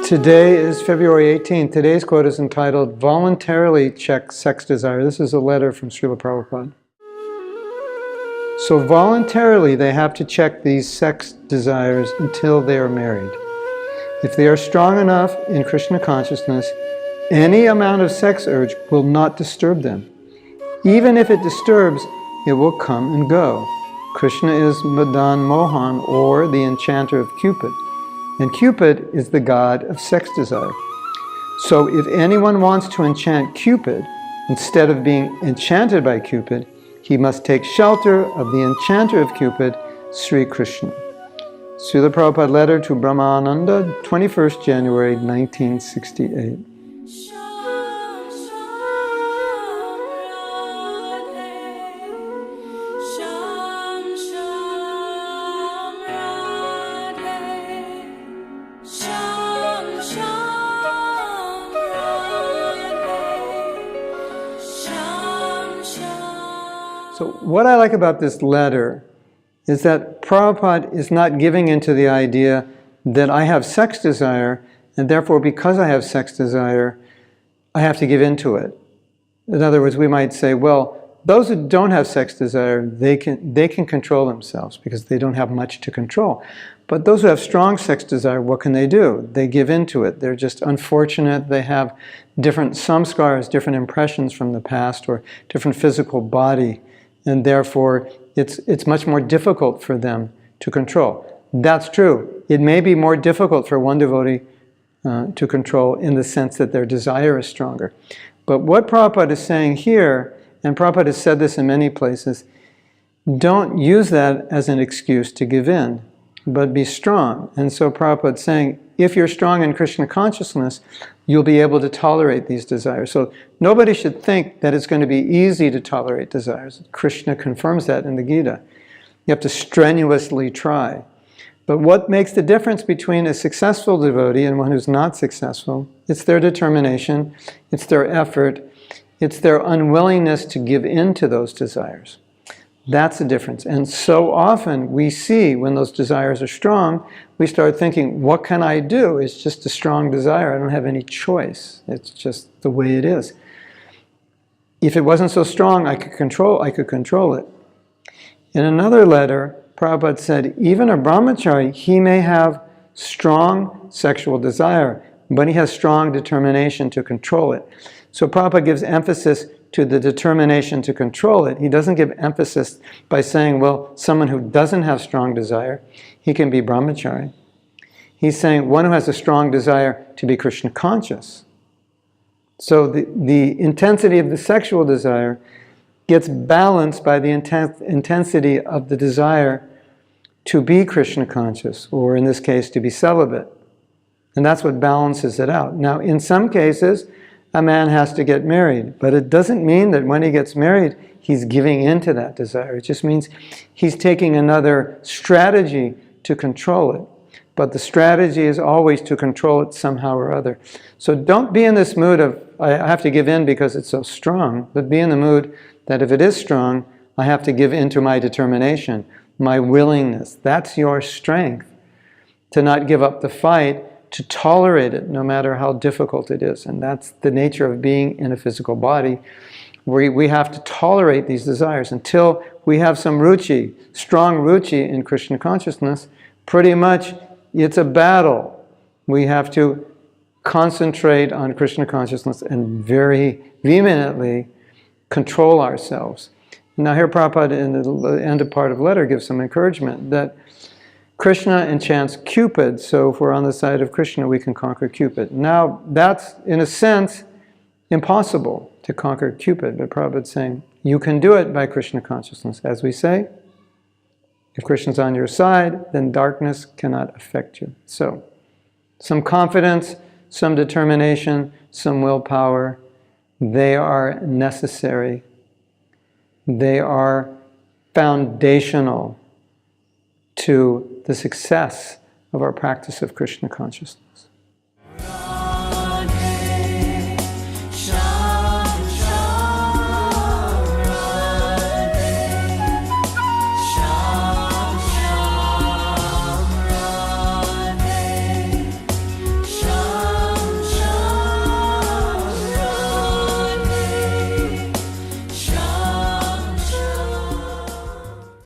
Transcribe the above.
Today is February 18th. Today's quote is entitled, "Voluntarily Check Sex Desire." This is a letter from Srila Prabhupada. So voluntarily they have to check these sex desires until they are married. If they are strong enough in Krishna consciousness, any amount of sex urge will not disturb them. Even if it disturbs, it will come and go. Krishna is Madana-mohana, or the enchanter of Cupid. And Cupid is the god of sex desire. So if anyone wants to enchant Cupid, instead of being enchanted by Cupid, he must take shelter of the enchanter of Cupid, Sri Krishna. Srila Prabhupada letter to Brahmananda, 21st January 1968. So what I like about this letter is that Prabhupada is not giving into the idea that I have sex desire, and therefore because I have sex desire, I have to give into it. In other words, we might say, well, those who don't have sex desire, they can control themselves because they don't have much to control. But those who have strong sex desire, what can they do? They give into it. They're just unfortunate. They have different samskaras, different impressions from the past, or different physical body. And therefore, it's much more difficult for them to control. That's true. It may be more difficult for one devotee to control in the sense that their desire is stronger. But what Prabhupada is saying here, and Prabhupada has said this in many places, don't use that as an excuse to give in, but be strong. And so Prabhupada is saying, if you're strong in Krishna consciousness, you'll be able to tolerate these desires. So nobody should think that it's going to be easy to tolerate desires. Krishna confirms that in the Gita. You have to strenuously try. But what makes the difference between a successful devotee and one who's not successful? It's their determination, it's their effort, it's their unwillingness to give in to those desires. That's the difference. And so often we see when those desires are strong, we start thinking, what can I do? It's just a strong desire. I don't have any choice. It's just the way it is. If it wasn't so strong, I could control it. In another letter, Prabhupada said, even a brahmachari, he may have strong sexual desire, but he has strong determination to control it. So Prabhupada gives emphasis to the determination to control it. He doesn't give emphasis by saying, well, someone who doesn't have strong desire, he can be brahmachari. He's saying one who has a strong desire to be Krishna conscious. So the intensity of the sexual desire gets balanced by the intensity of the desire to be Krishna conscious, or in this case, to be celibate. And that's what balances it out. Now, in some cases, a man has to get married, but it doesn't mean that when he gets married, he's giving into that desire. It just means he's taking another strategy to control it. But the strategy is always to control it somehow or other. So don't be in this mood of, I have to give in because it's so strong, but be in the mood that if it is strong, I have to give into my determination, my willingness. That's your strength, to not give up the fight, to tolerate it no matter how difficult it is. And that's the nature of being in a physical body. We have to tolerate these desires until we have some ruchi, strong ruchi in Krishna consciousness. Pretty much it's a battle. We have to concentrate on Krishna consciousness and very vehemently control ourselves. Now here Prabhupada in the end of part of the letter gives some encouragement that Krishna enchants Cupid, so if we're on the side of Krishna, we can conquer Cupid. Now, that's, in a sense, impossible to conquer Cupid, but Prabhupada's saying, you can do it by Krishna consciousness. As we say, if Krishna's on your side, then darkness cannot affect you. So, some confidence, some determination, some willpower, they are necessary. They are foundational to the success of our practice of Krishna consciousness.